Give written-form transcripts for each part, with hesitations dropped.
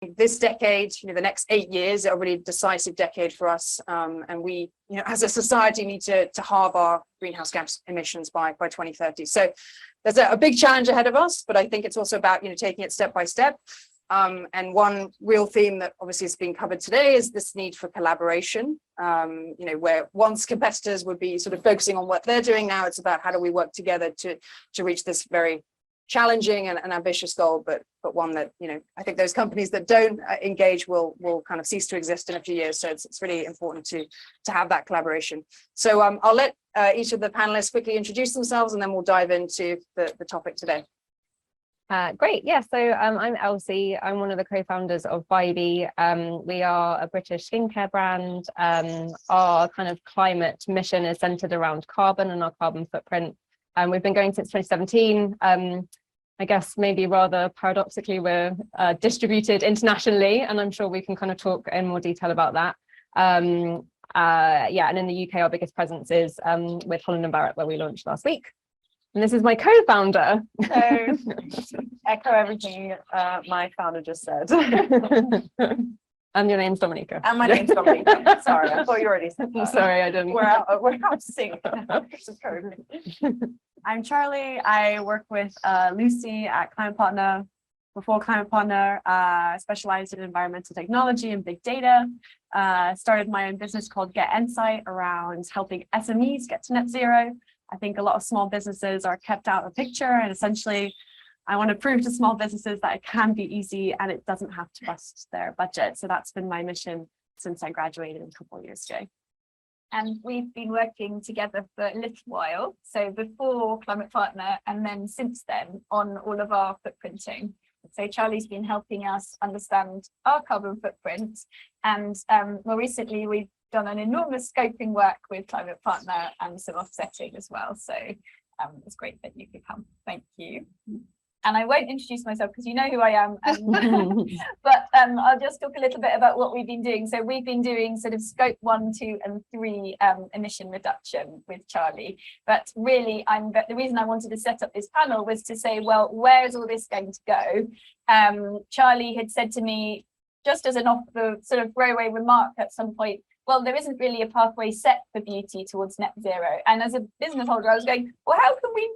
think this decade, the next 8 years are a really decisive decade for us. And we, as a society, need to halve our greenhouse gas emissions by 2030. So there's a big challenge ahead of us, but I think it's also about, taking it step by step. And one real theme that obviously is being covered today is this need for collaboration, where once competitors would be sort of focusing on what they're doing, now it's about how do we work together to reach this very challenging and ambitious goal, but one that, I think those companies that don't engage will kind of cease to exist in a few years. So it's really important to have that collaboration. So I'll let each of the panelists quickly introduce themselves, and then we'll dive into the topic today. Great. Yeah, so I'm Elsie. I'm one of the co-founders of Bybi. We are a British skincare brand. Our kind of climate mission is centered around carbon and our carbon footprint. We've been going since 2017. I guess maybe rather paradoxically, we're distributed internationally, and I'm sure we can kind of talk in more detail about that. Yeah, and in the UK, our biggest presence is with Holland & Barrett, where we launched last week. And this is my co-founder. So, echo everything my founder just said. And your name's Dominika. And my name's Dominika. Sorry, I thought you already said that. Sorry, I didn't. We're out of sync. I'm Charlie. I work with Lucy at Climate Partner. Before Climate Partner, specialized in environmental technology and big data. Started my own business called Get Insight around helping SMEs get to net zero. I think a lot of small businesses are kept out of the picture, and essentially I want to prove to small businesses that it can be easy and it doesn't have to bust their budget. So that's been my mission since I graduated a couple of years ago. And we've been working together for a little while. So before Climate Partner and then since then on all of our footprinting. So Charlie's been helping us understand our carbon footprint. And more recently, we've done an enormous scoping work with Climate Partner and some offsetting as well. So it's great that you could come. Thank you. And I won't introduce myself because you know who I am. But I'll just talk a little bit about what we've been doing. So we've been doing sort of scope 1, 2, and 3 emission reduction with Charlie. But really, the reason I wanted to set up this panel was to say, well, where is all this going to go? Charlie had said to me, just as an off the sort of throwaway remark at some point, well, there isn't really a pathway set for beauty towards net zero. And as a business holder, I was going, well, how can we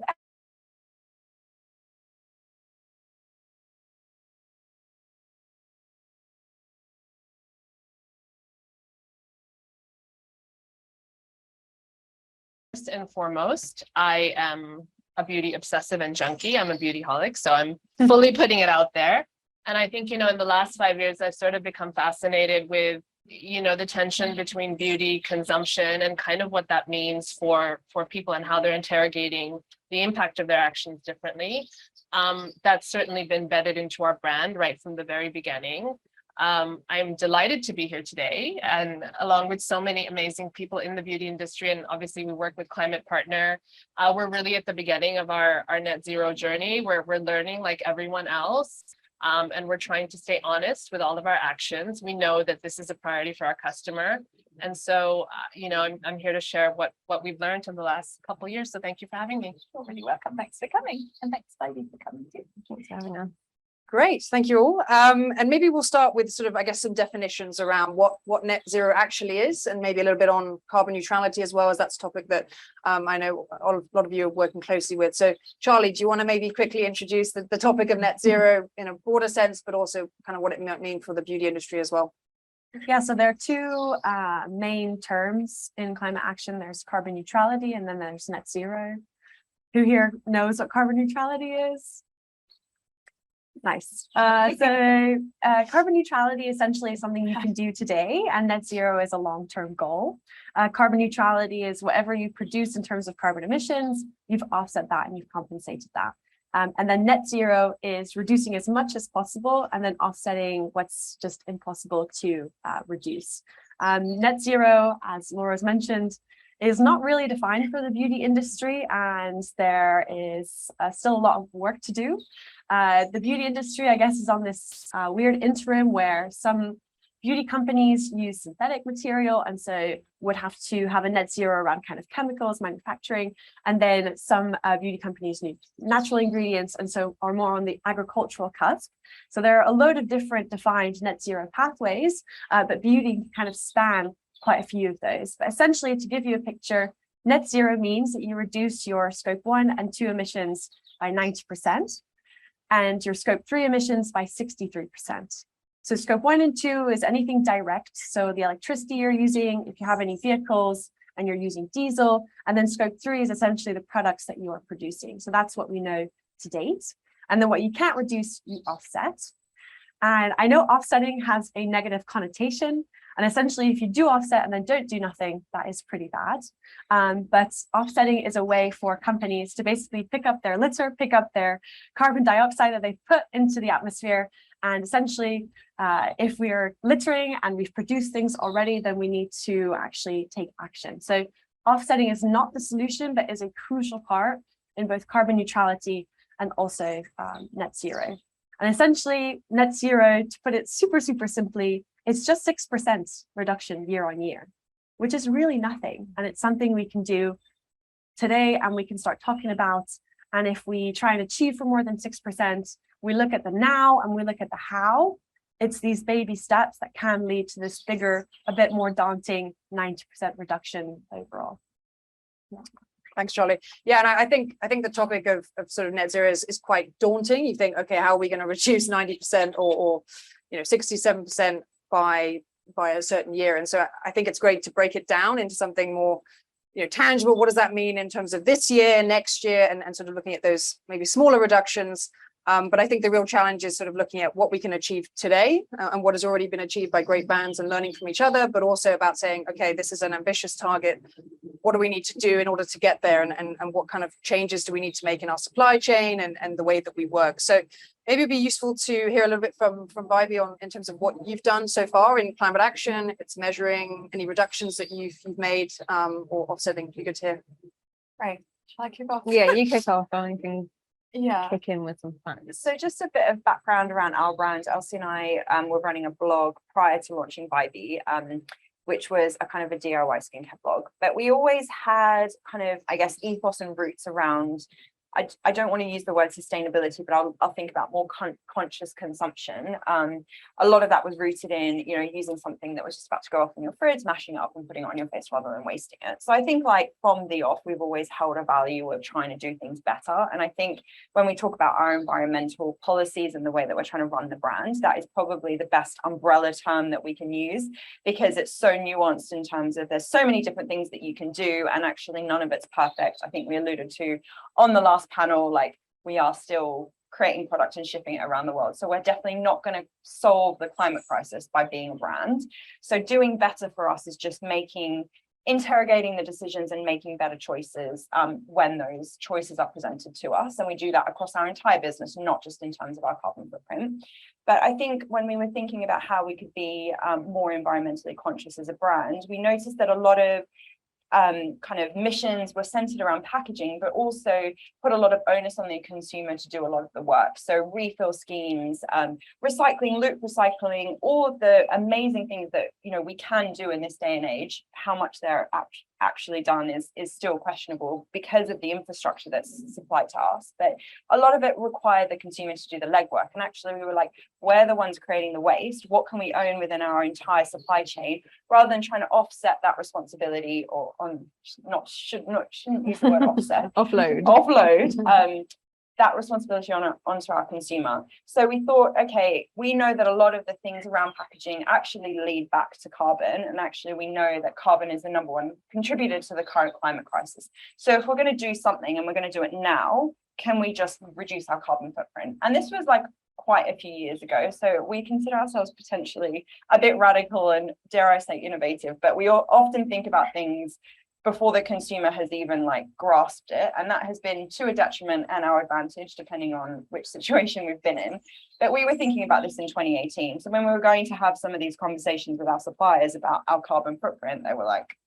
First and foremost, I am a beauty obsessive and junkie. I'm a beauty holic, so I'm fully putting it out there. And I think, in the last 5 years, I've sort of become fascinated with, the tension between beauty consumption and kind of what that means for people and how they're interrogating the impact of their actions differently. That's certainly been embedded into our brand right from the very beginning. I'm delighted to be here today, and along with so many amazing people in the beauty industry, and obviously we work with Climate Partner. We're really at the beginning of our net zero journey, where we're learning like everyone else, and we're trying to stay honest with all of our actions. We know that this is a priority for our customer, and so I'm here to share what we've learned in the last couple of years. So thank you for having me. You're really welcome. Thanks for coming, and thanks Bybi for coming too. Thanks for having us. Great, thank you all. And maybe we'll start with sort of, I guess, some definitions around what net zero actually is, and maybe a little bit on carbon neutrality as well, as that's a topic that I know a lot of you are working closely with. So Charlie, do you want to maybe quickly introduce the topic of net zero in a broader sense, but also kind of what it might mean for the beauty industry as well? Yeah, so there are two main terms in climate action. There's carbon neutrality and then there's net zero. Who here knows what carbon neutrality is? Nice. So carbon neutrality essentially is something you can do today, and net zero is a long-term goal. Carbon neutrality is whatever you produce in terms of carbon emissions, you've offset that and you've compensated that. And then net zero is reducing as much as possible and then offsetting what's just impossible to reduce. Net zero, as Laura's mentioned, is not really defined for the beauty industry, and there is still a lot of work to do. The beauty industry, I guess, is on this weird interim where some beauty companies use synthetic material, and so would have to have a net zero around kind of chemicals, manufacturing. And then some beauty companies need natural ingredients, and so are more on the agricultural cusp. So there are a load of different defined net zero pathways, but beauty kind of span quite a few of those. But essentially, to give you a picture, net zero means that you reduce your scope 1 and 2 emissions by 90%, and your scope 3 emissions by 63%. So scope 1 and 2 is anything direct, so the electricity you're using, if you have any vehicles and you're using diesel, and then scope 3 is essentially the products that you are producing. So that's what we know to date. And then what you can't reduce, you offset. And I know offsetting has a negative connotation, and essentially if you do offset and then don't do nothing, that is pretty bad. But offsetting is a way for companies to basically pick up their litter, pick up their carbon dioxide that they've put into the atmosphere. And essentially, if we are littering and we've produced things already, then we need to actually take action. So offsetting is not the solution, but is a crucial part in both carbon neutrality and also net zero. And essentially, net zero, to put it super, super simply, it's just 6% reduction year on year, which is really nothing. And it's something we can do today and we can start talking about. And if we try and achieve for more than 6%, we look at the now and we look at the how. It's these baby steps that can lead to this bigger, a bit more daunting 90% reduction overall. Thanks, Charlie. Yeah, and I think the topic of sort of net zero is quite daunting. You think, okay, how are we going to reduce 90% or 67% by a certain year? And so I think it's great to break it down into something more tangible. What does that mean in terms of this year, next year, and sort of looking at those maybe smaller reductions. But I think the real challenge is sort of looking at what we can achieve today and what has already been achieved by great brands and learning from each other, but also about saying, okay, this is an ambitious target. What do we need to do in order to get there? And what kind of changes do we need to make in our supply chain and the way that we work? So maybe it'd be useful to hear a little bit from Bybi on in terms of what you've done so far in climate action, if it's measuring any reductions that you've made or offsetting. It'd be good to hear. Right. Shall I kick off? Yeah, you kick off. I can Yeah. kick in with some facts. So just a bit of background around our brand. Elsie and I were running a blog prior to launching Bybi, which was a kind of a DIY skincare blog. But we always had kind of, I guess, ethos and roots around, I don't want to use the word sustainability, but I'll think about more conscious consumption. A lot of that was rooted in, using something that was just about to go off in your fridge, mashing it up and putting it on your face rather than wasting it. So I think like from the off, we've always held a value of trying to do things better. And I think when we talk about our environmental policies and the way that we're trying to run the brand, that is probably the best umbrella term that we can use, because it's so nuanced in terms of there's so many different things that you can do, and actually none of it's perfect. I think we alluded to on the last panel, like we are still creating product and shipping it around the world. So we're definitely not going to solve the climate crisis by being a brand. So doing better for us is just interrogating the decisions and making better choices when those choices are presented to us. And we do that across our entire business, not just in terms of our carbon footprint. But I think when we were thinking about how we could be more environmentally conscious as a brand, we noticed that a lot of kind of missions were centered around packaging, but also put a lot of onus on the consumer to do a lot of the work. So refill schemes, recycling, loop recycling, all of the amazing things that we can do in this day and age. How much they're actually done is still questionable because of the infrastructure that's supplied to us. But a lot of it required the consumer to do the legwork. And actually we were like, we're the ones creating the waste. What can we own within our entire supply chain, rather than trying to offset that responsibility or shouldn't use the word offset. offload that responsibility onto our consumer. So we thought, okay, we know that a lot of the things around packaging actually lead back to carbon, and actually we know that carbon is the number one contributor to the current climate crisis. So if we're going to do something and we're going to do it now, can we just reduce our carbon footprint? And this was like quite a few years ago. So we consider ourselves potentially a bit radical and, dare I say, innovative, but we often think about things before the consumer has even grasped it. And that has been to a detriment and our advantage, depending on which situation we've been in. But we were thinking about this in 2018. So when we were going to have some of these conversations with our suppliers about our carbon footprint, they were like,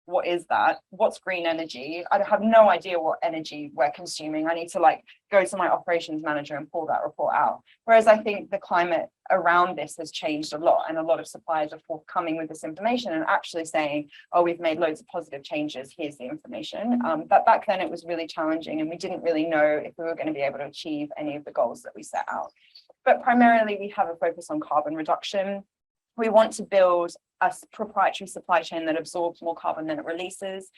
what is that? What's green energy? I have no idea what energy we're consuming. I need to like go to my operations manager and pull that report out. Whereas I think the climate around this has changed a lot, and a lot of suppliers are forthcoming with this information and actually saying, oh, we've made loads of positive changes, here's the information. But back then it was really challenging, and we didn't really know if we were going to be able to achieve any of the goals that we set out. But primarily we have a focus on carbon reduction. We want to build a proprietary supply chain that absorbs more carbon than it releases.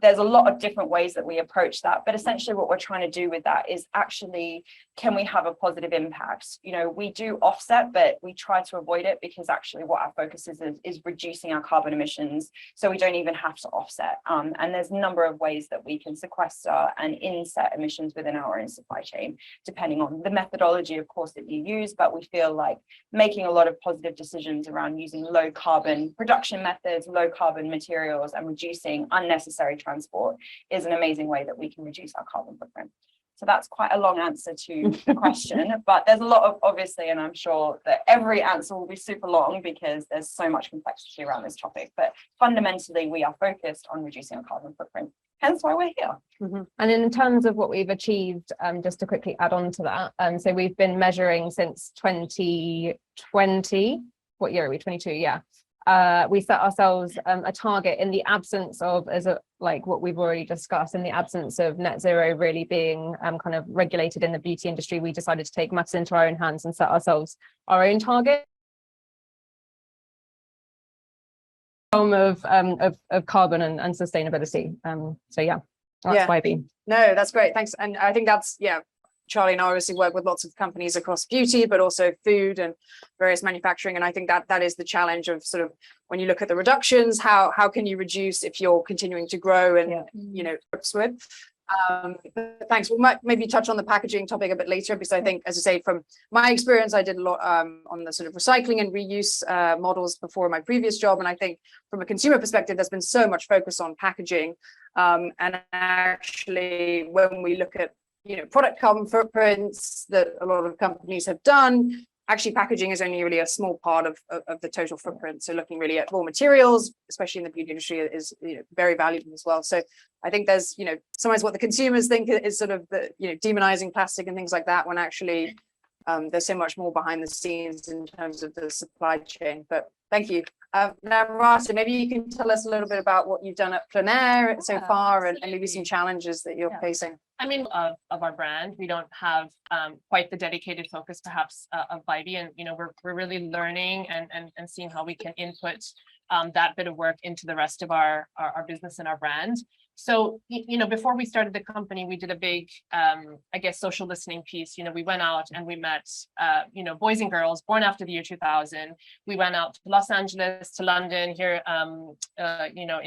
There's a lot of different ways that we approach that, but essentially what we're trying to do with that is actually, can we have a positive impact? You know, we do offset, but we try to avoid it, because actually what our focus is reducing our carbon emissions, so we don't even have to offset. And there's a number of ways that we can sequester and inset emissions within our own supply chain, depending on the methodology, of course, that you use. But we feel like making a lot of positive decisions around using low carbon production methods, low carbon materials, and reducing unnecessary transport is an amazing way that we can reduce our carbon footprint. So that's quite a long answer to the question, but there's a lot of, obviously, and I'm sure that every answer will be super long because there's so much complexity around this topic. But fundamentally, we are focused on reducing our carbon footprint, hence why we're here. Mm-hmm. And in terms of what we've achieved, just to quickly add on to that, so we've been measuring since 2020. What year are we? 22, yeah. We set ourselves a target in the absence of, like what we've already discussed, in the absence of net zero really being kind of regulated in the beauty industry. We decided to take matters into our own hands and set ourselves our own target of carbon and sustainability. So yeah, that's Bybi. No, that's great. Thanks. And I think that's, yeah, Charlie and I obviously work with lots of companies across beauty, but also food and various manufacturing. And I think that is the challenge of sort of, when you look at the reductions, how can you reduce if you're continuing to grow and, you know, with. But thanks. We might maybe touch on the packaging topic a bit later, because I think, as I say, from my experience, I did a lot on the sort of recycling and reuse models before my previous job. And I think from a consumer perspective, there's been so much focus on packaging. And actually, when we look at, you know, product carbon footprints that a lot of companies have done, actually packaging is only really a small part of the total footprint. So looking really at raw materials, especially in the beauty industry, is, you know, very valuable as well. So I think there's, you know, sometimes what the consumers think is sort of the, you know, demonizing plastic and things like that, when actually there's so much more behind the scenes in terms of the supply chain. But thank you. Namrata, maybe you can tell us a little bit about what you've done at Plenaire so far, and maybe some challenges that you're facing. I mean, of our brand, we don't have quite the dedicated focus perhaps of Bybi, and you know, we're really learning and seeing how we can input that bit of work into the rest of our business and our brand. So, you know, before we started the company, we did a big, I guess, social listening piece. You know, we went out and we met, you know, boys and girls born after the year 2000. We went out to Los Angeles, to London, here, you know,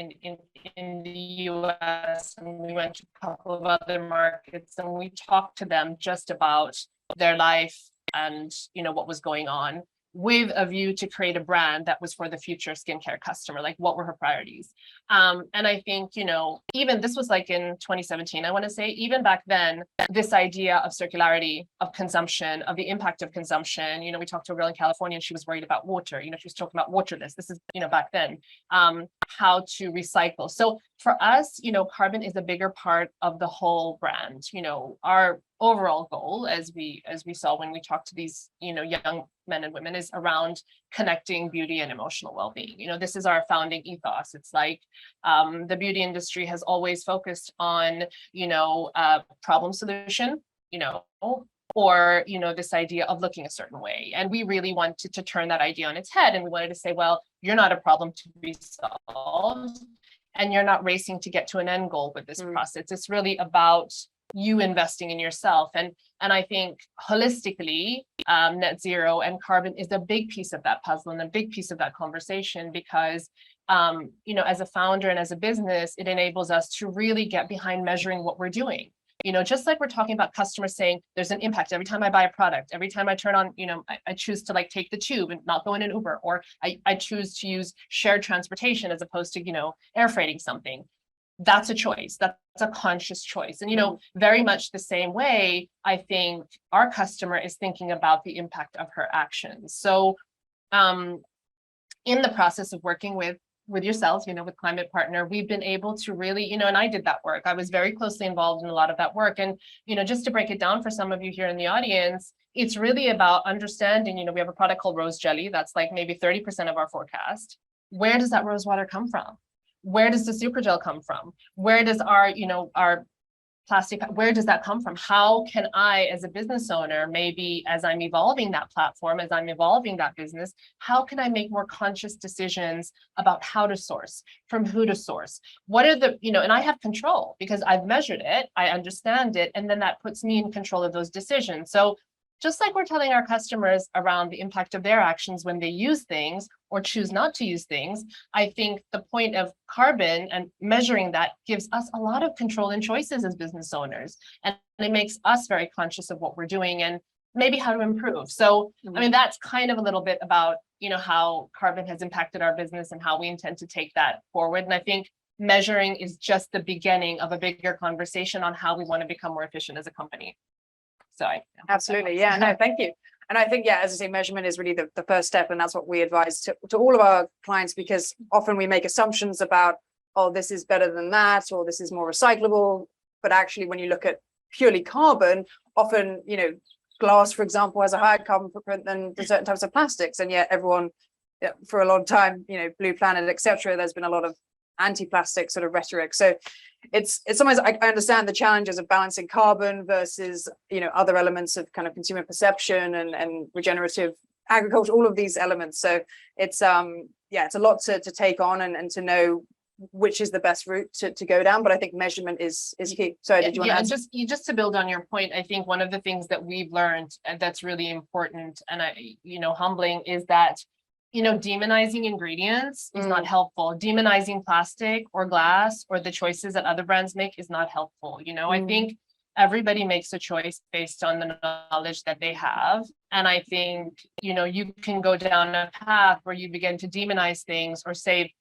in the US, and we went to a couple of other markets, and we talked to them just about their life and, you know, what was going on, with a view to create a brand that was for the future skincare customer, like what were her priorities. And I think, you know, even this was like in 2017, I want to say, even back then, this idea of circularity, of consumption, of the impact of consumption, you know, we talked to a girl in California and she was worried about water, you know, she was talking about waterless. This is, you know, back then, how to recycle. So for us, you know, carbon is a bigger part of the whole brand. You know, our overall goal, as we saw when we talked to these, you know, young men and women, is around connecting beauty and emotional well-being. You know, this is our founding ethos. It's like the beauty industry has always focused on, you know, problem solution, you know, or, you know, this idea of looking a certain way. And we really wanted to turn that idea on its head. And we wanted to say, well, you're not a problem to be solved, and you're not racing to get to an end goal with this process. It's really about you investing in yourself. And I think holistically, net zero and carbon is a big piece of that puzzle and a big piece of that conversation, because you know, as a founder and as a business, it enables us to really get behind measuring what we're doing. You know, just like we're talking about customers saying there's an impact every time I buy a product, every time I turn on, you know, I choose to like take the tube and not go in an Uber, or I choose to use shared transportation as opposed to, you know, air freighting something. That's a choice. That's a conscious choice. And, you know, very much the same way, I think our customer is thinking about the impact of her actions. So in the process of working with with yourselves, with Climate Partner, we've been able to really, and I did that work. I was very closely involved in a lot of that work. And, just to break it down for some of you here in the audience, it's really about understanding, we have a product called Rose Jelly. That's like maybe 30% of our forecast. Where does that rose water come from? Where does the Supergel come from? Where does our plastic, where does that come from? How can I, as a business owner, maybe as I'm evolving that platform, as I'm evolving that business, how can I make more conscious decisions about how to source, from who to source? What are the, and I have control because I've measured it, I understand it, and then that puts me in control of those decisions. So just like we're telling our customers around the impact of their actions when they use things or choose not to use things, I think the point of carbon and measuring that gives us a lot of control and choices as business owners. And it makes us very conscious of what we're doing and maybe how to improve. So, I mean, that's kind of a little bit about, how carbon has impacted our business and how we intend to take that forward. And I think measuring is just the beginning of a bigger conversation on how we want to become more efficient as a company. So absolutely. Yeah, no, thank you. And I think, as I say, measurement is really the first step. And that's what we advise to all of our clients, because often we make assumptions about, oh, this is better than that, or this is more recyclable. But actually, when you look at purely carbon, often, glass, for example, has a higher carbon footprint than certain types of plastics. And yet everyone, for a long time, Blue Planet, etc., there's been a lot of anti-plastic sort of rhetoric. So it's sometimes I understand the challenges of balancing carbon versus other elements of kind of consumer perception and regenerative agriculture, all of these elements. So it's it's a lot to take on and to know which is the best route to go down. But I think measurement is key. Sorry, did you want to add? Just to build on your point, I think one of the things that we've learned and that's really important and humbling is that demonizing ingredients is not helpful. Demonizing plastic or glass or the choices that other brands make is not helpful. I think everybody makes a choice based on the knowledge that they have. And I think, you can go down a path where you begin to demonize things or say,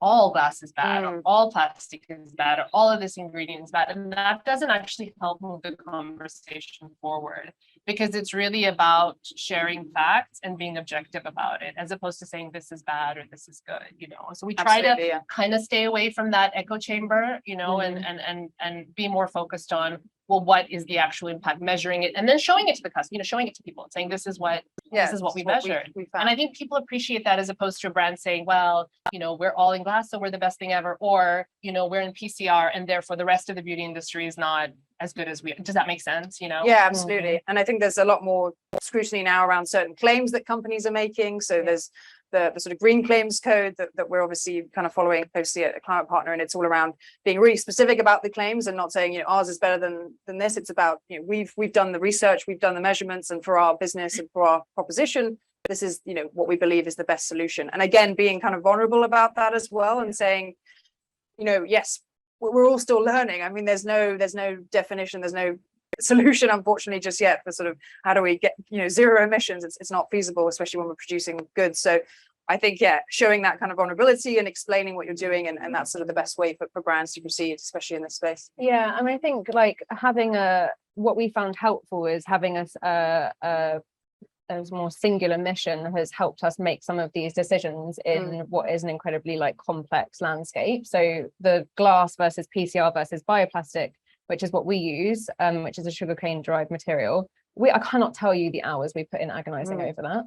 all glass is bad, or all plastic is bad, or all of this ingredient is bad. And that doesn't actually help move the conversation forward, because it's really about sharing facts and being objective about it, as opposed to saying this is bad or this is good, So we try to kind of stay away from that echo chamber, and be more focused on, well, what is the actual impact, measuring it, and then showing it to the customer, showing it to people and saying, this is what we measured. And I think people appreciate that, as opposed to a brand saying, well, we're all in glass, so we're the best thing ever, or, we're in PCR and therefore the rest of the beauty industry is not as good as we. Does that make sense? Yeah, absolutely. And I think there's a lot more scrutiny now around certain claims that companies are making. So there's the sort of green claims code that we're obviously kind of following closely at a Climate Partner, and it's all around being really specific about the claims and not saying ours is better than this. It's about we've done the research, we've done the measurements, and for our business and for our proposition, this is what we believe is the best solution. And again, being kind of vulnerable about that as well, and saying yes, we're all still learning. I mean, there's no definition, there's no solution, unfortunately, just yet for sort of how do we get zero emissions. It's not feasible, especially when we're producing goods. So I think showing that kind of vulnerability and explaining what you're doing, and that's sort of the best way for brands to proceed, especially in this space. And I think having what we found helpful is having a more singular mission has helped us make some of these decisions in what is an incredibly complex landscape. So the glass versus PCR versus bioplastic, which is what we use, which is a sugarcane derived material. I cannot tell you the hours we put in agonizing over that.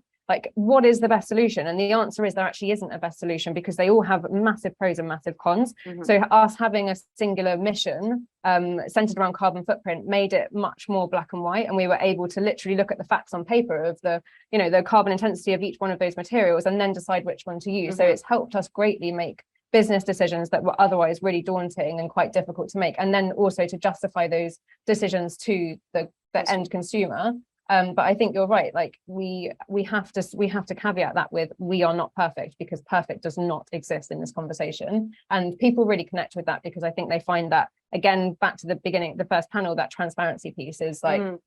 What is the best solution? And the answer is there actually isn't a best solution, because they all have massive pros and massive cons. So us having a singular mission centered around carbon footprint made it much more black and white, and we were able to literally look at the facts on paper of the carbon intensity of each one of those materials and then decide which one to use. So it's helped us greatly make business decisions that were otherwise really daunting and quite difficult to make, and then also to justify those decisions to the end consumer. But I think you're right. We have to caveat that with, we are not perfect, because perfect does not exist in this conversation. And people really connect with that, because I think they find that, again, back to the beginning, the first panel, that transparency piece is it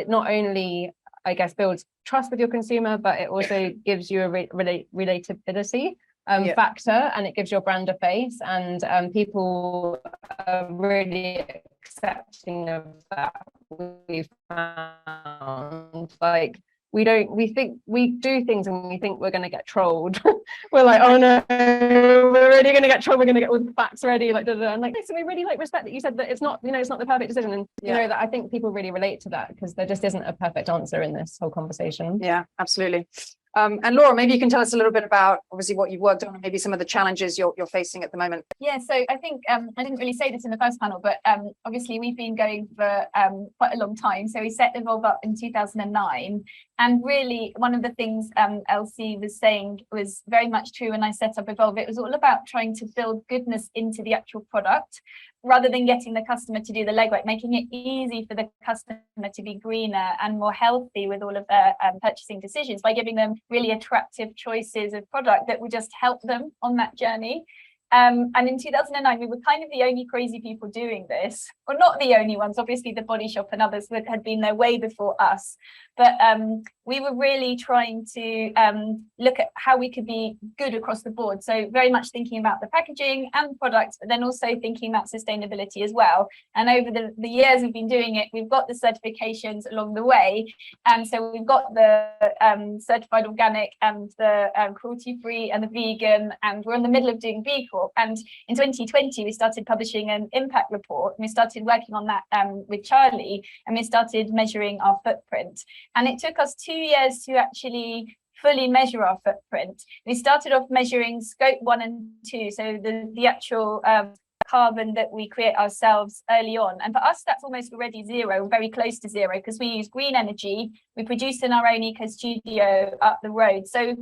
not only, I guess, builds trust with your consumer, but it also gives you a relatability factor, and it gives your brand a face, and people are really accepting of that. We've found we do things and we think we're going to get trolled. We're like, oh no, we're already going to get trolled. We're going to get all the facts ready. Like, and like, so we really like respect that you said that it's not, it's not the perfect decision. And you know, that I think people really relate to that because there just isn't a perfect answer in this whole conversation. Yeah, absolutely. And Laura, maybe you can tell us a little bit about obviously what you've worked on and maybe some of the challenges you're facing at the moment. Yeah, so I think I didn't really say this in the first panel, but obviously we've been going for quite a long time. So we set Evolve up in 2009. And really, one of the things Elsie was saying was very much true when I set up Evolve. It was all about trying to build goodness into the actual product, rather than getting the customer to do the legwork, making it easy for the customer to be greener and more healthy with all of their purchasing decisions by giving them really attractive choices of product that would just help them on that journey. And in 2009, we were kind of the only crazy people doing this, or not the only ones. Obviously, the Body Shop and others had been there way before us. But we were really trying to look at how we could be good across the board. So very much thinking about the packaging and products, but then also thinking about sustainability as well. And over the years we've been doing it, we've got the certifications along the way. And so we've got the certified organic and the cruelty-free and the vegan, and we're in the middle of doing B Corp. And in 2020, we started publishing an impact report, and we started working on that with Charlie, and we started measuring our footprint. And it took us 2 years to actually fully measure our footprint. We started off measuring scope 1 and 2, so the actual carbon that we create ourselves early on. And for us, that's almost already zero, very close to zero, because we use green energy. We produce in our own eco studio up the road. So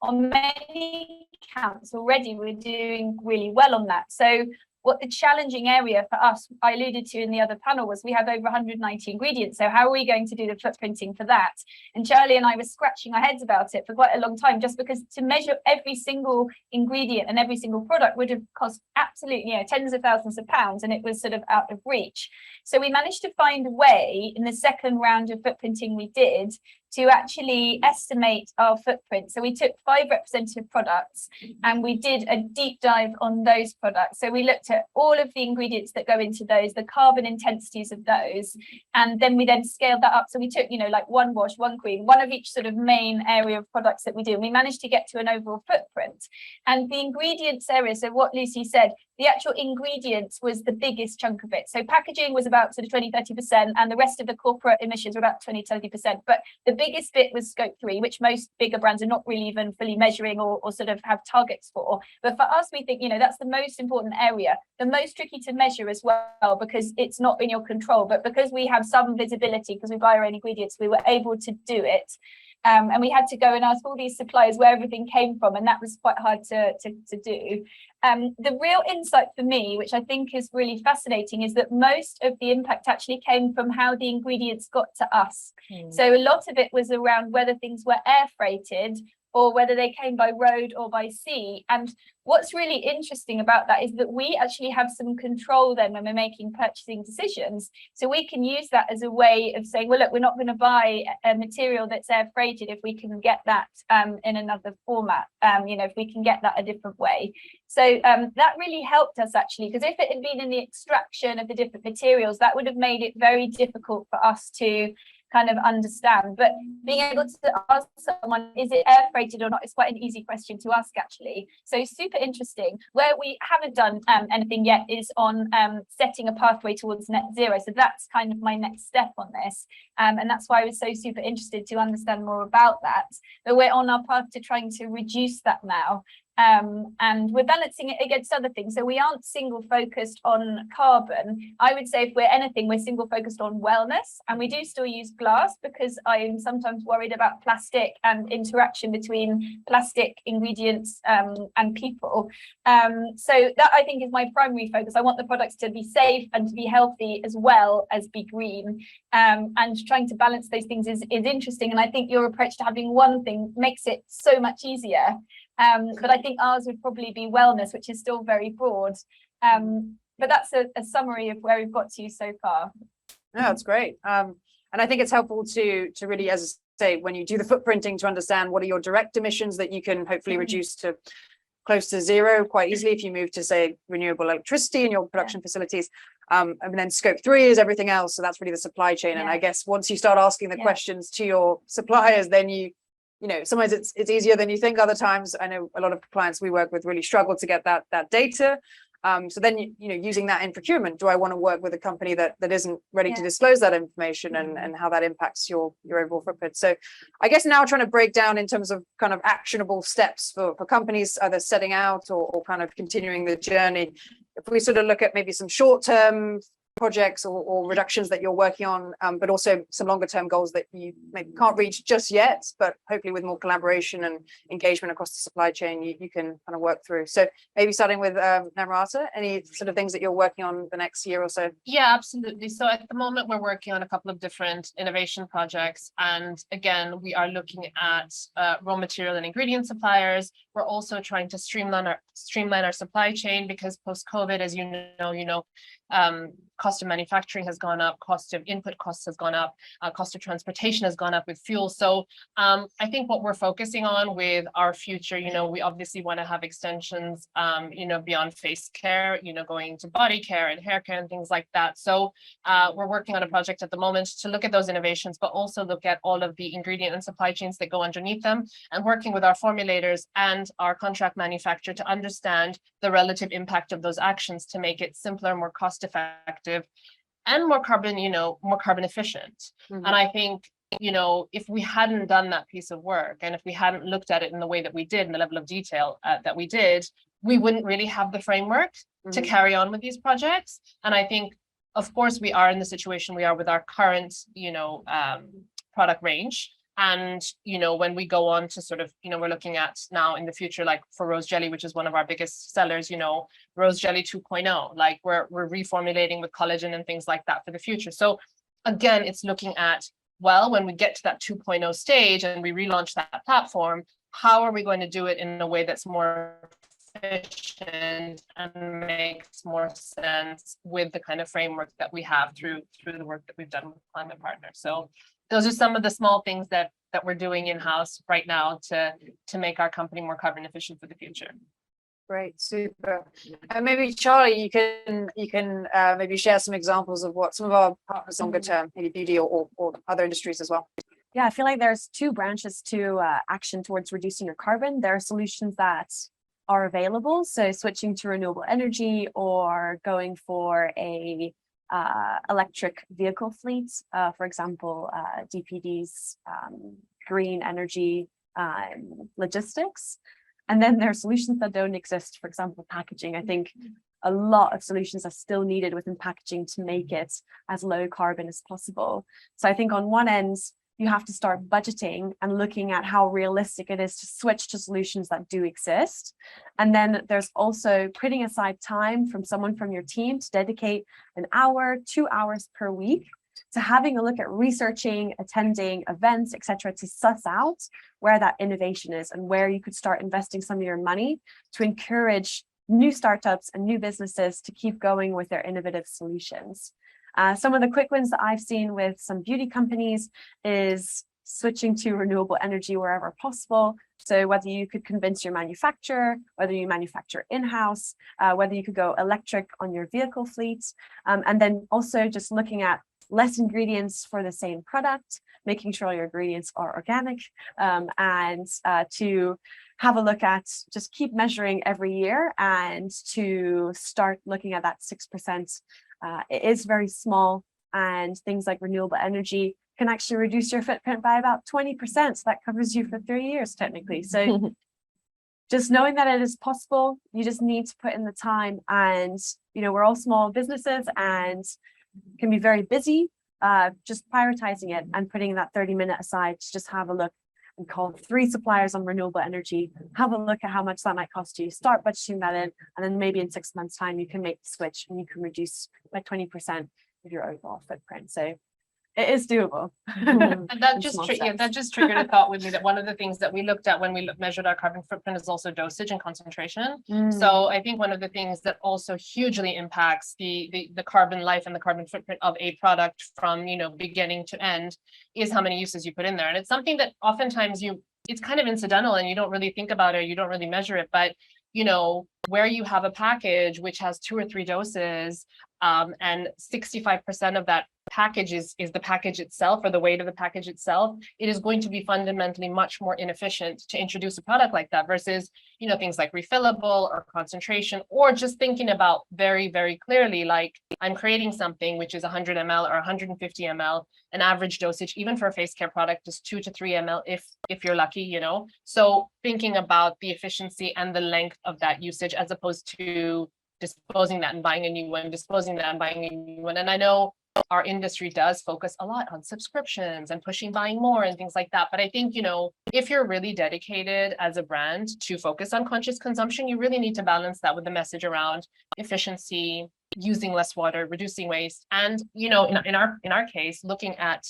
on many counts already, we're doing really well on that. So what the challenging area for us, I alluded to in the other panel, was we have over 190 ingredients. So how are we going to do the footprinting for that? And Charlie and I were scratching our heads about it for quite a long time, just because to measure every single ingredient and every single product would have cost absolutely, tens of thousands of pounds, and it was sort of out of reach. So we managed to find a way in the second round of footprinting we did to actually estimate our footprint. So we took 5 representative products and we did a deep dive on those products. So we looked at all of the ingredients that go into those, the carbon intensities of those, and then we scaled that up. So we took, like 1 wash, 1 cream, one of each sort of main area of products that we do. And we managed to get to an overall footprint. And the ingredients area, so what Lucy said, the actual ingredients was the biggest chunk of it. So packaging was about sort of 20-30%, and the rest of the corporate emissions were about 20-30%. But the biggest bit was scope 3, which most bigger brands are not really even fully measuring or sort of have targets for. But for us, we think, that's the most important area, the most tricky to measure as well, because it's not in your control. But because we have some visibility, because we buy our own ingredients, we were able to do it. And we had to go and ask all these suppliers where everything came from, and that was quite hard to do. The real insight for me, which I think is really fascinating, is that most of the impact actually came from how the ingredients got to us. So a lot of it was around whether things were air freighted or whether they came by road or by sea. And what's really interesting about that is that we actually have some control then when we're making purchasing decisions. So we can use that as a way of saying, well, look, we're not going to buy a material that's air freighted if we can get that in another format, if we can get that a different way. So that really helped us actually, because if it had been in the extraction of the different materials, that would have made it very difficult for us to kind of understand. But being able to ask someone, is it air freighted or not, is quite an easy question to ask actually. So super interesting. Where we haven't done anything yet is on setting a pathway towards net zero. So that's kind of my next step on this. And that's why I was so super interested to understand more about that. But we're on our path to trying to reduce that now. And we're balancing it against other things. So we aren't single focused on carbon. I would say if we're anything, we're single focused on wellness. And we do still use glass because I'm sometimes worried about plastic and interaction between plastic ingredients and people. So that I think is my primary focus. I want the products to be safe and to be healthy as well as be green. And trying to balance those things is interesting. And I think your approach to having one thing makes it so much easier. But I think ours would probably be wellness, which is still very broad. But that's a summary of where we've got to so far. Yeah, that's great. And I think it's helpful to really, as I say, when you do the footprinting, to understand what are your direct emissions that you can hopefully reduce to close to zero quite easily if you move to, say, renewable electricity in your production facilities. And then scope 3 is everything else. So that's really the supply chain. And I guess once you start asking the questions to your suppliers, then you know, sometimes it's easier than you think. Other times, I know a lot of clients we work with really struggle to get that data. So then, you know, using that in procurement, do I want to work with a company that isn't ready to disclose that information, and how that impacts your overall footprint? So I guess now trying to break down in terms of kind of actionable steps for companies either setting out or kind of continuing the journey. If we sort of look at maybe some short-term projects or reductions that you're working on, but also some longer term goals that you maybe can't reach just yet, but hopefully with more collaboration and engagement across the supply chain, you can kind of work through. So maybe starting with Namrata, any sort of things that you're working on the next year or so? Yeah, absolutely. So at the moment, we're working on a couple of different innovation projects. And again, we are looking at raw material and ingredient suppliers. We're also trying to streamline our supply chain, because post-COVID, as you know, cost of manufacturing has gone up, cost of input costs has gone up, cost of transportation has gone up with fuel. So I think what we're focusing on with our future, you know, we obviously want to have extensions, you know, beyond face care, you know, going to body care and hair care and things like that. So we're working on a project at the moment to look at those innovations, but also look at all of the ingredient and supply chains that go underneath them, and working with our formulators and our contract manufacturer to understand the relative impact of those actions to make it simpler, more cost effective, and more carbon efficient. And I think, you know, if we hadn't done that piece of work, and if we hadn't looked at it in the way that we did, in the level of detail that we did, we wouldn't really have the framework to carry on with these projects. And I think, of course, we are in the situation we are with our current, you know, product range. And, you know, when we go on to sort of, you know, we're looking at now in the future, like for rose jelly, which is one of our biggest sellers, you know, rose jelly 2.0, like we're reformulating with collagen and things like that for the future. So again, it's looking at, well, when we get to that 2.0 stage and we relaunch that platform, how are we going to do it in a way that's more efficient and makes more sense with the kind of framework that we have through the work that we've done with Climate Partner. So those are some of the small things that we're doing in-house right now to make our company more carbon efficient for the future. Great, super. And maybe Charlie, you can maybe share some examples of what some of our partners longer term, maybe beauty or other industries as well. Yeah, I feel like there's two branches to action towards reducing your carbon. There are solutions that are available, so switching to renewable energy or going for a electric vehicle fleets, for example, DPD's green energy logistics. And then there are solutions that don't exist, for example, packaging. I think a lot of solutions are still needed within packaging to make it as low carbon as possible. So I think on one end, you have to start budgeting and looking at how realistic it is to switch to solutions that do exist. And then there's also putting aside time from someone from your team to dedicate an hour, 2 hours per week to having a look at researching, attending events, etc., to suss out where that innovation is and where you could start investing some of your money to encourage new startups and new businesses to keep going with their innovative solutions. Some of the quick wins that I've seen with some beauty companies is switching to renewable energy wherever possible. So whether you could convince your manufacturer, whether you manufacture in-house, whether you could go electric on your vehicle fleet, and then also just looking at less ingredients for the same product, making sure all your ingredients are organic, and to have a look at just keep measuring every year and to start looking at that 6%. It is very small, and things like renewable energy can actually reduce your footprint by about 20%. So that covers you for 3 years technically. So just knowing that it is possible, you just need to put in the time. And, you know, we're all small businesses and can be very busy. Just prioritizing it and putting that 30-minute aside to just have a look and call 3 suppliers on renewable energy, have a look at how much that might cost you, start budgeting that in, and then maybe in 6 months' time, you can make the switch and you can reduce by 20% of your overall footprint. So it is doable. And that just triggered a thought with me that one of the things that we looked at when we measured our carbon footprint is also dosage and concentration. So I think one of the things that also hugely impacts the carbon life and the carbon footprint of a product from, you know, beginning to end is how many uses you put in there. And it's something that oftentimes it's kind of incidental and you don't really think about it, or you don't really measure it. But, you know, where you have a package which has 2 or 3 doses, and 65% of that package is the package itself, or the weight of the package itself, it is going to be fundamentally much more inefficient to introduce a product like that versus, you know, things like refillable or concentration, or just thinking about very, very clearly, like I'm creating something which is 100 ml or 150 ml, an average dosage, even for a face care product, is 2 to 3 ml if you're lucky, you know. So thinking about the efficiency and the length of that usage, as opposed to disposing that and buying a new one, disposing that and buying a new one. And I know our industry does focus a lot on subscriptions and pushing buying more and things like that. But I think, you know, if you're really dedicated as a brand to focus on conscious consumption, you really need to balance that with the message around efficiency, using less water, reducing waste, and, you know, in our case, looking at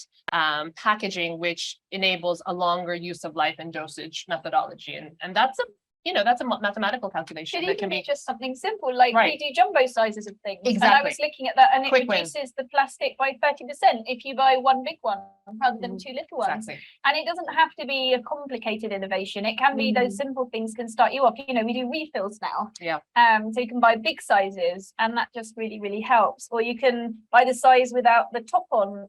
packaging which enables a longer use of life and dosage methodology. And that's a, you know, that's a mathematical calculation Could that even can be be just something simple, like Right. we do jumbo sizes of things. And I Exactly. was looking at that, and it Quick win. reduces the plastic by 30% if you buy one big one rather than 2 little ones. Exactly. And it doesn't have to be a complicated innovation. It can be those simple things can start you off. You know, we do refills now. Yeah. So you can buy big sizes, and that just really, really helps. Or you can buy the size without the top on.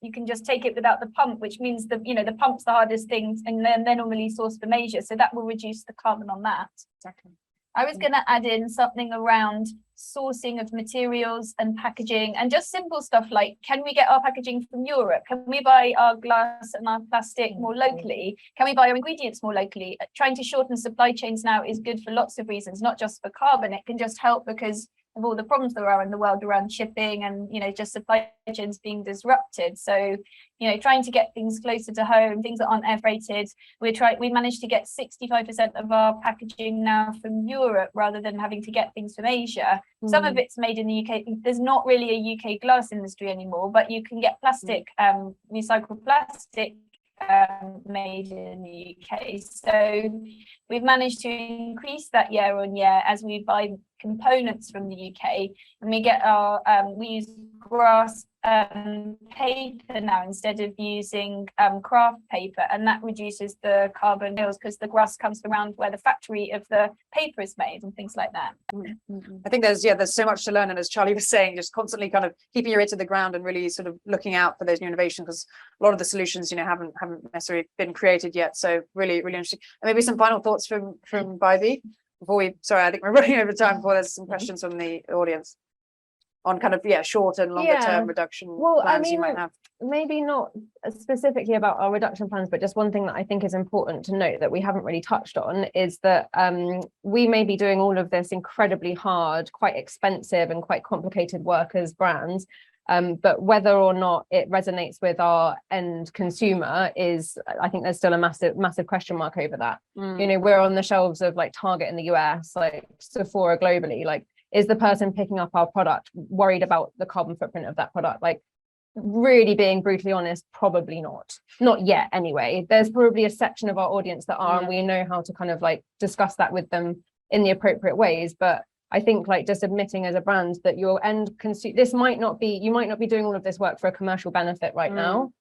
You can just take it without the pump, which means the, you know, the pump's the hardest thing, and then they're normally sourced from Asia. So that will reduce the carbon on that. Exactly. I was going to add in something around sourcing of materials and packaging, and just simple stuff like, can we get our packaging from Europe? Can we buy our glass and our plastic more locally? Can we buy our ingredients more locally? Trying to shorten supply chains now is good for lots of reasons, not just for carbon. It can just help because of all the problems there are in the world around shipping and, you know, just supply chains being disrupted. So, you know, trying to get things closer to home, things that aren't air freighted. We managed to get 65% of our packaging now from Europe rather than having to get things from Asia. Some of it's made in the UK. There's not really a UK glass industry anymore, but you can get plastic, recycled plastic made in the UK. So we've managed to increase that year on year as we buy components from the UK, and we get our we use grass paper now instead of using craft paper, and that reduces the carbon bills because the grass comes from around where the factory of the paper is made and things like that. I think there's so much to learn, and as Charlie was saying, just constantly kind of keeping your ear to the ground and really sort of looking out for those new innovations, because a lot of the solutions, you know, haven't necessarily been created yet. So really interesting. And maybe some final thoughts from Bybi before we, sorry, I think we're running over time before there's some questions from the audience on kind of short and longer term reduction plans you might have. Maybe not specifically about our reduction plans, but just one thing that I think is important to note that we haven't really touched on is that we may be doing all of this incredibly hard, quite expensive and quite complicated work as brands, but whether or not it resonates with our end consumer is, I think there's still a massive question mark over that. You know, we're on the shelves of like Target in the US, like Sephora globally, like, is the person picking up our product worried about the carbon footprint of that product? Like, really being brutally honest, probably not yet anyway. There's probably a section of our audience that are, and we know how to kind of like discuss that with them in the appropriate ways. But I think like just admitting as a brand that your end consumer, you might not be doing all of this work for a commercial benefit right now.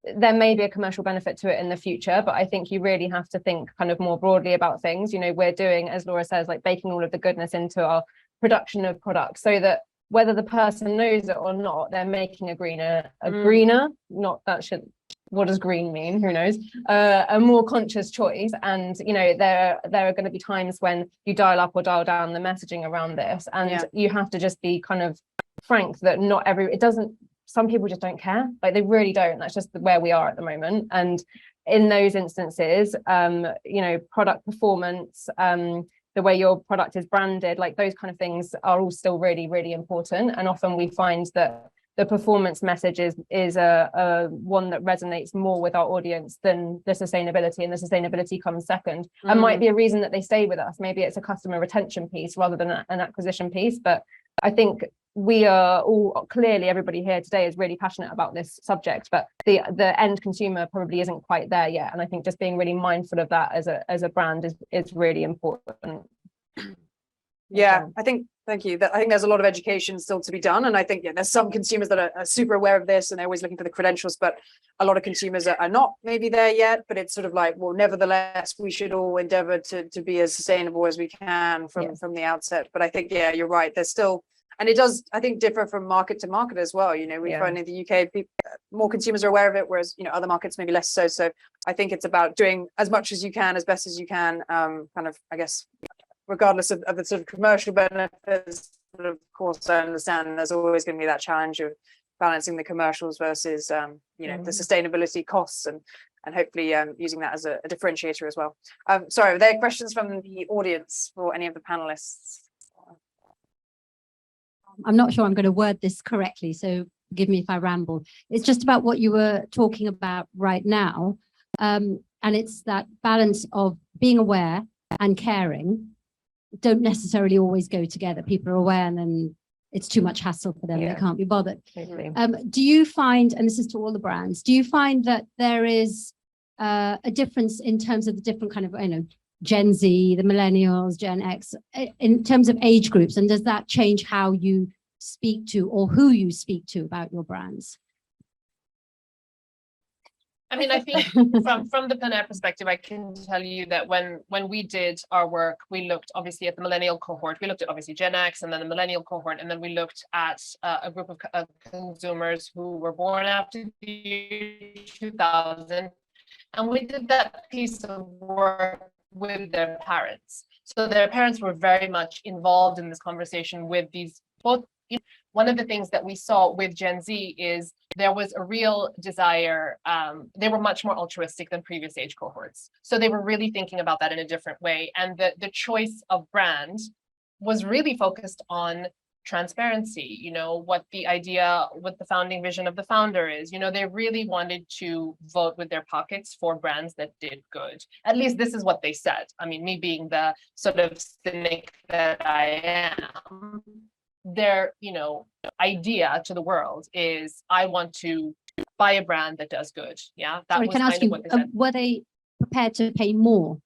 There may be a commercial benefit to it in the future, but I think you really have to think kind of more broadly about things. You know, we're doing, as Laura says, like baking all of the goodness into our production of products so that whether the person knows it or not, they're making a greener, what does green mean? Who knows? A more conscious choice. And, you know, there are going to be times when you dial up or dial down the messaging around this. And you have to just be kind of frank that some people just don't care. Like, they really don't. That's just where we are at the moment. And in those instances, you know, product performance, the way your product is branded, like those kind of things are all still really, really important. And often we find that the performance message is a one that resonates more with our audience than the sustainability, and the sustainability comes second. And might be a reason that they stay with us. Maybe it's a customer retention piece rather than an acquisition piece. But I think we are all, clearly everybody here today is really passionate about this subject, but the end consumer probably isn't quite there yet. And I think just being really mindful of that as a brand is really important. Yeah, thank you. I think there's a lot of education still to be done. And I think, there's some consumers that are super aware of this and they're always looking for the credentials, but a lot of consumers are not maybe there yet, but it's sort of like, well, nevertheless, we should all endeavor to be as sustainable as we can from the outset. But I think, you're right. There's still, and it does, I think, differ from market to market as well. We find in the UK, more consumers are aware of it, whereas, other markets maybe less so. So I think it's about doing as much as you can, as best as you can, kind of, I guess, regardless of the sort of commercial benefits. But of course, I understand there's always going to be that challenge of balancing the commercials versus, the sustainability costs and hopefully using that as a differentiator as well. Sorry, are there questions from the audience for any of the panelists? I'm not sure I'm going to word this correctly, so forgive me if I ramble. It's just about what you were talking about right now. And it's that balance of being aware and caring don't necessarily always go together. People are aware and then it's too much hassle for them. They can't be bothered. Totally. Do you find, and this is to all the brands, do you find that there is a difference in terms of the different kind of, Gen Z, the millennials, Gen X, in terms of age groups? And does that change how you speak to or who you speak to about your brands? I mean, I think from the Plenaire perspective, I can tell you that when we did our work, we looked obviously at the millennial cohort. We looked at obviously Gen X and then the millennial cohort, and then we looked at a group of consumers who were born after the year 2000, and we did that piece of work with their parents. So their parents were very much involved in this conversation with these both. One of the things that we saw with Gen Z is there was a real desire. They were much more altruistic than previous age cohorts. So they were really thinking about that in a different way. And the choice of brand was really focused on transparency, what the founding vision of the founder is. They really wanted to vote with their pockets for brands that did good. At least this is what they said. I mean, me being the sort of cynic that I am, their idea to the world is, I want to buy a brand that does good. Sorry, can I ask you, were they prepared to pay more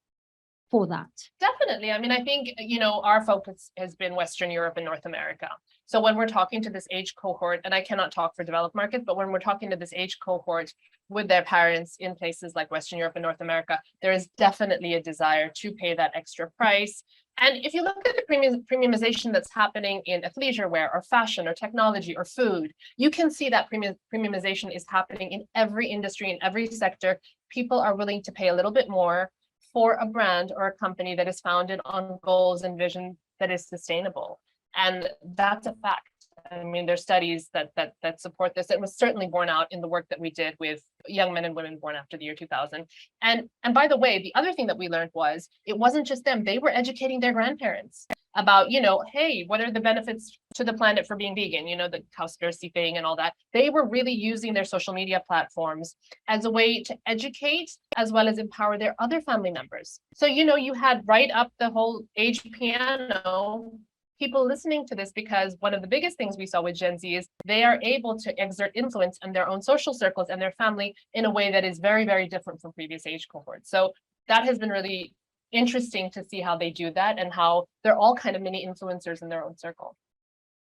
for that? Definitely. I mean, I think our focus has been Western Europe and North America. So when we're talking to this age cohort, and I cannot talk for developed markets, but when we're talking to this age cohort with their parents in places like Western Europe and North America, there is definitely a desire to pay that extra price. And if you look at the premiumization that's happening in athleisure wear or fashion or technology or food, you can see that premiumization is happening in every industry, in every sector. People are willing to pay a little bit more for a brand or a company that is founded on goals and vision that is sustainable. And that's a fact. I mean, there's studies that support this. It was certainly borne out in the work that we did with young men and women born after the year 2000. And by the way, the other thing that we learned was it wasn't just them. They were educating their grandparents about, hey, what are the benefits to the planet for being vegan? The cowspiracy thing and all that. They were really using their social media platforms as a way to educate as well as empower their other family members. So, you had right up the whole age piano people listening to this, because one of the biggest things we saw with Gen Z is they are able to exert influence in their own social circles and their family in a way that is very, very different from previous age cohorts. So that has been really interesting to see how they do that and how they're all kind of mini influencers in their own circle.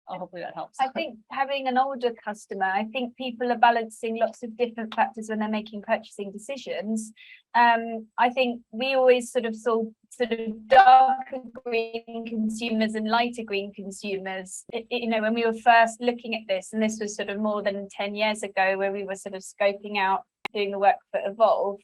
Hopefully that helps. I think having an older customer, I think people are balancing lots of different factors when they're making purchasing decisions. I think we always sort of saw darker green consumers and lighter green consumers, when we were first looking at this, and this was sort of more than 10 years ago, where we were sort of scoping out, doing the work for Evolve.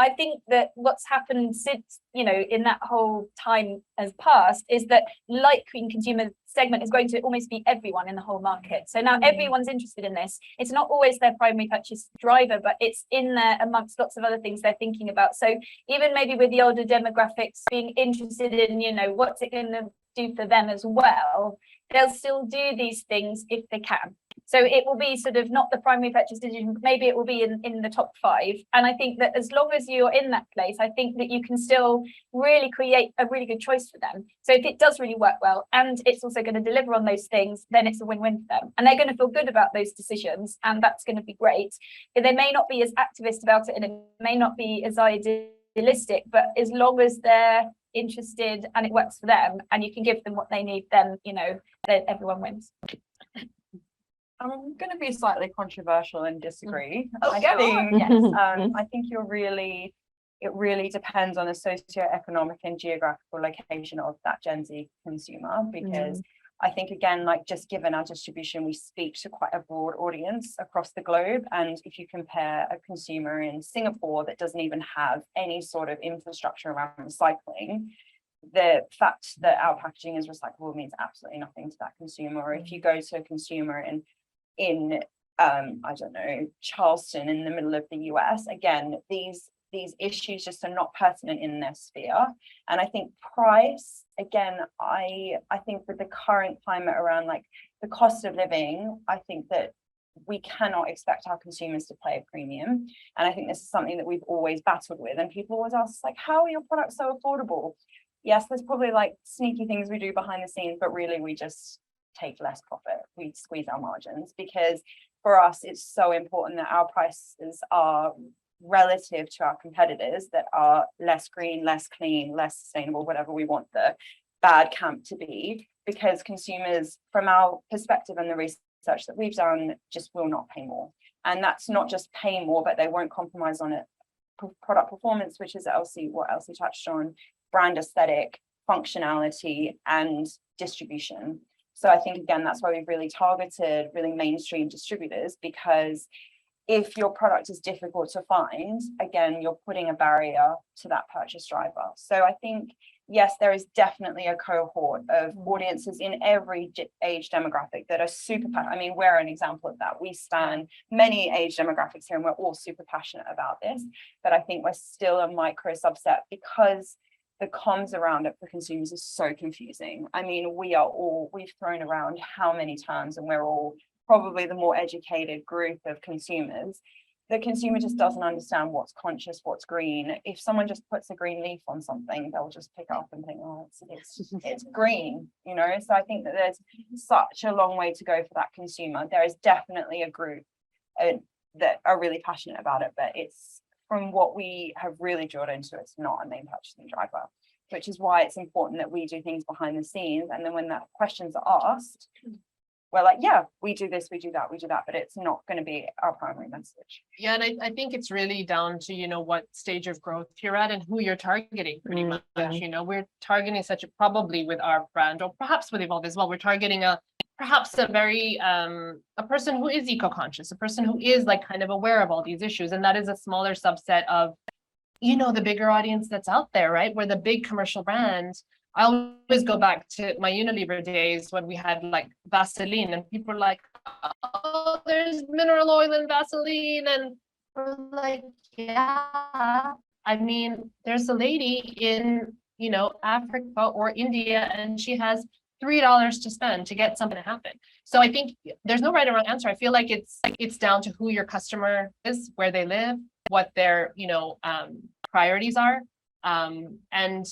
I think that what's happened since, in that whole time has passed, is that light green consumer segment is going to almost be everyone in the whole market. So now everyone's interested in this. It's not always their primary purchase driver, but it's in there amongst lots of other things they're thinking about. So even maybe with the older demographics being interested in, what's it going to do for them as well, they'll still do these things if they can. So it will be sort of not the primary purchase decision, maybe it will be in the top 5. And I think that as long as you're in that place, I think that you can still really create a really good choice for them. So if it does really work well, and it's also going to deliver on those things, then it's a win-win for them. And they're going to feel good about those decisions, and that's going to be great. They may not be as activist about it, and it may not be as idealistic, but as long as they're interested and it works for them, and you can give them what they need, then then everyone wins. I'm going to be slightly controversial and disagree. Oh, I go think, on. Yes. I think it really depends on the socioeconomic and geographical location of that Gen Z consumer, because I think, again, like, just given our distribution, we speak to quite a broad audience across the globe. And if you compare a consumer in Singapore that doesn't even have any sort of infrastructure around recycling, the fact that our packaging is recyclable means absolutely nothing to that consumer. Or if you go to a consumer in I don't know, Charleston in the middle of the US, again, these issues just are not pertinent in their sphere. And I think price, again, I think with the current climate around like the cost of living, I think that we cannot expect our consumers to pay a premium. And I think this is something that we've always battled with. And people always ask, like, how are your products so affordable? Yes, there's probably like sneaky things we do behind the scenes, but really we just take less profit. We squeeze our margins, because for us, it's so important that our prices are relative to our competitors that are less green, less clean, less sustainable, whatever we want the bad camp to be, because consumers, from our perspective and the research that we've done, just will not pay more. And that's not just pay more, but they won't compromise on it. Product performance, which is what Elsie touched on, brand aesthetic, functionality, and distribution. So I think, again, that's why we've really targeted really mainstream distributors, because if your product is difficult to find, again, you're putting a barrier to that purchase driver. So I think, yes, there is definitely a cohort of audiences in every age demographic that are super passionate. I mean, we're an example of that. We span many age demographics here and we're all super passionate about this. But I think we're still a micro subset, because the comms around it for consumers is so confusing. I mean, we've thrown around how many terms, and we're all probably the more educated group of consumers. The consumer just doesn't understand what's conscious, what's green. If someone just puts a green leaf on something, they'll just pick up and think, oh, it's green, So I think that there's such a long way to go for that consumer. There is definitely a group that are really passionate about it, but it's, from what we have really drilled into, it's not a main purchasing driver, which is why it's important that we do things behind the scenes. And then when that questions are asked, we're like, yeah, we do this, we do that, but it's not going to be our primary message. Yeah, and I think it's really down to, what stage of growth you're at and who you're targeting pretty much. We're targeting probably with our brand, or perhaps with Evolve as well, we're targeting perhaps a very a person who is eco-conscious, a person who is like kind of aware of all these issues. And that is a smaller subset of, the bigger audience that's out there, right? Where the big commercial brands, I always go back to my Unilever days when we had like Vaseline, and people were like, oh, there's mineral oil in Vaseline. And we're like, yeah, I mean, there's a lady in, Africa or India, and she has $3 to spend to get something to happen. So I think there's no right or wrong answer. I feel like it's down to who your customer is, where they live, what their priorities are. And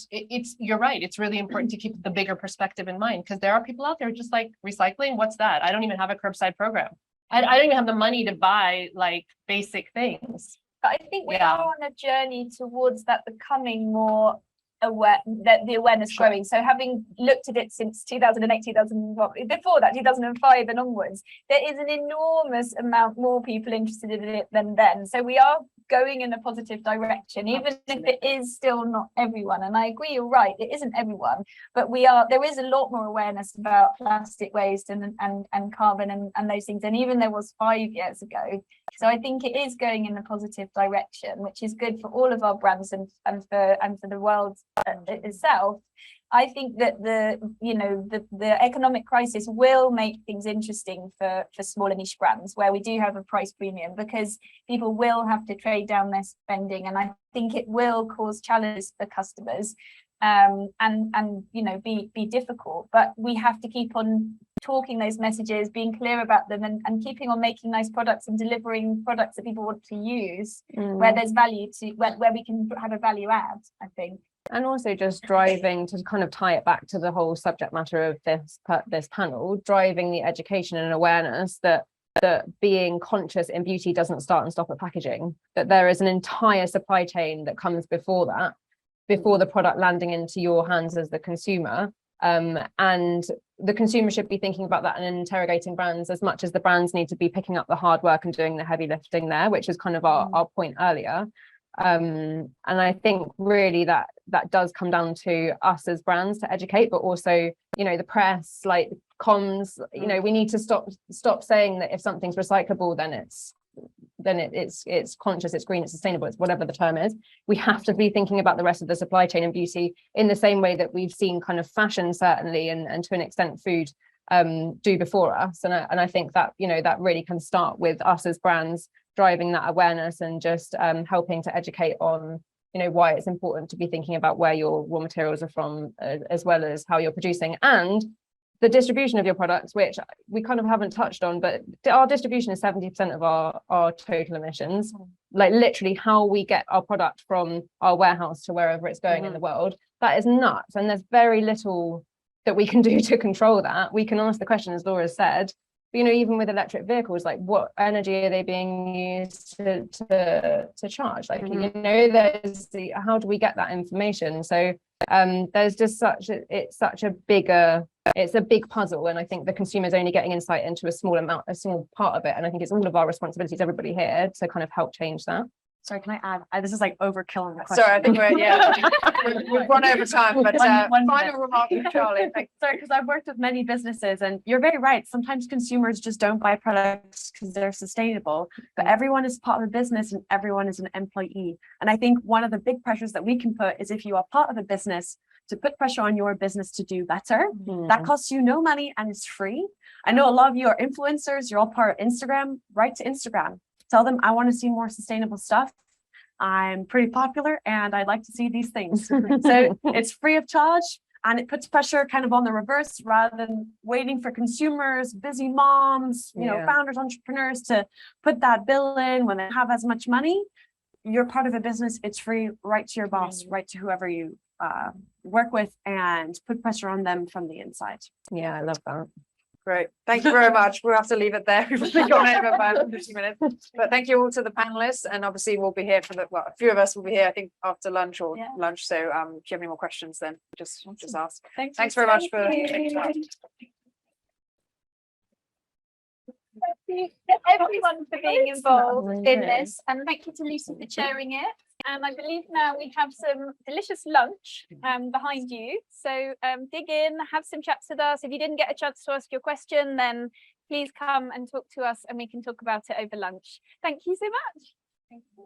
you're right, it's really important to keep the bigger perspective in mind, because there are people out there just like, recycling, what's that? I don't even have a curbside program. I don't even have the money to buy like basic things. But I think we are on a journey towards that becoming more aware, that the awareness growing. So having looked at it since 2008, before that 2005 and onwards, there is an enormous amount more people interested in it than then. So we are going in a positive direction, even if it is still not everyone. And I agree, you're right, it isn't everyone, but there is a lot more awareness about plastic waste and carbon and those things, and even there was 5 years ago. So I think it is going in a positive direction, which is good for all of our brands and for the world itself. I think that the economic crisis will make things interesting for smaller niche brands, where we do have a price premium, because people will have to trade down their spending, and I think it will cause challenges for customers, and be difficult. But we have to keep on talking those messages, being clear about them, and keeping on making nice products and delivering products that people want to use, where there's value where we can have a value add, I think. And also just driving, to kind of tie it back to the whole subject matter of this panel, driving the education and awareness that being conscious in beauty doesn't start and stop at packaging, that there is an entire supply chain that comes before that. before the product landing into your hands as the consumer. And the consumer should be thinking about that and interrogating brands as much as the brands need to be picking up the hard work and doing the heavy lifting there, which is kind of our point earlier. And I think really that does come down to us as brands to educate, but also, you know, the press, like comms, you know, we need to stop saying that if something's recyclable, then it's conscious, it's green, it's sustainable, it's whatever the term is. We have to be thinking about the rest of the supply chain and beauty in the same way that we've seen kind of fashion, certainly, and to an extent food do before us. And I think that, you know, that really can start with us as brands driving that awareness and just helping to educate on, you know, why it's important to be thinking about where your raw materials are from, as well as how you're producing, and the distribution of your products, which we kind of haven't touched on, but our distribution is 70% of our total emissions. Like literally how we get our product from our warehouse to wherever it's going in the world, that is nuts. And there's very little that we can do to control that. We can ask the question, as Laura said, but, you know, even with electric vehicles, like what energy are they being used to charge? Like, you know, there's how do we get that information? So there's just it's a big puzzle, and I think the consumer's only getting insight into a small part of it, and I think it's all of our responsibilities, everybody here, to kind of help change that. Sorry, can I add? This is like overkill on the question. Sorry, I think we've run over time, but one final remark from Charlie. Sorry, because I've worked with many businesses, and you're very right. Sometimes consumers just don't buy products because they're sustainable, but everyone is part of a business and everyone is an employee. And I think one of the big pressures that we can put is if you are part of a business, to put pressure on your business to do better. That costs you no money and it's free. I know a lot of you are influencers, you're all part of Instagram. Write to Instagram. Tell them, I want to see more sustainable stuff. I'm pretty popular and I'd like to see these things. So it's free of charge, and it puts pressure kind of on the reverse rather than waiting for consumers, busy moms, you know, founders, entrepreneurs to put that bill in when they have as much money. You're part of a business, it's free. Write to your boss, write to whoever you work with, and put pressure on them from the inside. Yeah, I love that. Great. Thank you very much. We'll have to leave it there. We've only gone over by 50 minutes. But thank you all to the panelists. And obviously we'll be here a few of us will be here, I think, after lunch or lunch. So if you have any more questions, then just ask. Thanks very much for taking time. Thank you to everyone for being involved in this, and thank you to Lucy for chairing it. And I believe now we have some delicious lunch behind you. So dig in, have some chats with us. If you didn't get a chance to ask your question, then please come and talk to us and we can talk about it over lunch. Thank you so much. Thank you.